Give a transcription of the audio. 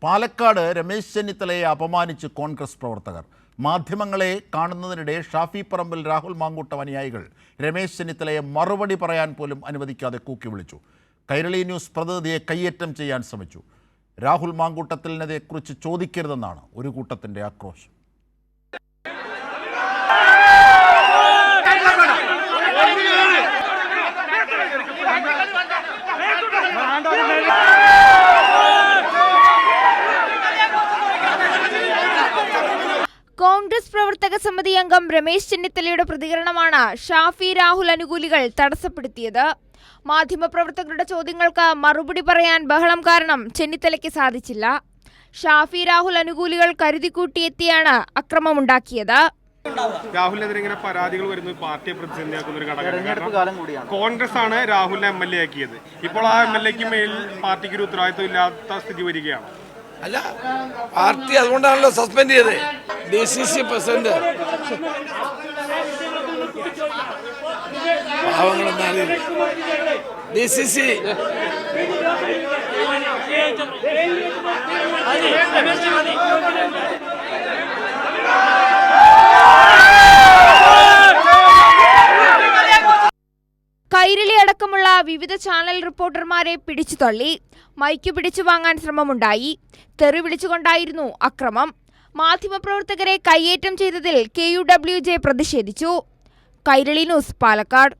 പാലക്കാട് രമേശ് ചെന്നിത്തലയെ അപമാനിച്ച് കോൺഗ്രസ് പ്രവർത്തകർ. മാധ്യമങ്ങളെ കാണുന്നതിനിടെ ഷാഫി പറമ്പിൽ, രാഹുൽ മാങ്കൂട്ടം അനുയായികൾ രമേശ് ചെന്നിത്തലയെ മറുപടി പറയാൻ പോലും അനുവദിക്കാതെ കൂക്കി വിളിച്ചു. കൈരളി ന്യൂസ് പ്രതിനിധിയെ കയ്യേറ്റം ചെയ്യാൻ ശ്രമിച്ചു. രാഹുൽ മാങ്കൂട്ടത്തിനെതിരെക്കുറിച്ച് ചോദിക്കരുതെന്നാണ് ഒരു കൂട്ടത്തിൻ്റെ ആക്രോശം. കോൺഗ്രസ് പ്രവർത്തക സമിതി അംഗം രമേശ് ചെന്നിത്തലയുടെ പ്രതികരണമാണ് ഷാഫി രാഹുൽ അനുകൂലികൾ തടസ്സപ്പെടുത്തിയത്. മാധ്യമപ്രവർത്തകരുടെ ചോദ്യങ്ങൾക്ക് മറുപടി പറയാൻ ബഹളം കാരണം ചെന്നിത്തലയ്ക്ക് സാധിച്ചില്ല. ഷാഫി രാഹുൽ അനുകൂലികൾ കരുതിക്കൂട്ടിയെത്തിയാണ് അക്രമമുണ്ടാക്കിയത്. രാഹുലിനെതിരെ ഇങ്ങനെ പരാതികൾ വരുന്നത് പാർട്ടിയെ പ്രതിസന്ധിയാക്കുന്ന ഒരു ഘടകമാണ്. കോൺഗ്രസ് ആണ് രാഹുലിനെ MLA ആക്കിയത്. ഇപ്പോൾ ആ MLAക്ക് മേൽ പാർട്ടിക്ക് ഒരു ഉത്തരവാദിത്വം ഇല്ലാത്ത സ്ഥിതി വരികയാണ്. അല്ല, പാർട്ടി അതുകൊണ്ടാണല്ലോ സസ്പെൻഡ് ചെയ്തത്. DCC പ്രസിഡന്റ് പാവങ്ങളെന്നാലും DCC കൈരളി അടക്കമുള്ള വിവിധ ചാനൽ റിപ്പോർട്ടർമാരെ പിടിച്ചു തള്ളി. മൈക്ക് പിടിച്ചു വാങ്ങാൻ ശ്രമമുണ്ടായി. തെറി വിളിച്ചുകൊണ്ടായിരുന്നു അക്രമം. മാധ്യമപ്രവർത്തകരെ കയ്യേറ്റം ചെയ്തതിൽ KUWJ പ്രതിഷേധിച്ചു. കൈരളി ന്യൂസ്, പാലക്കാട്.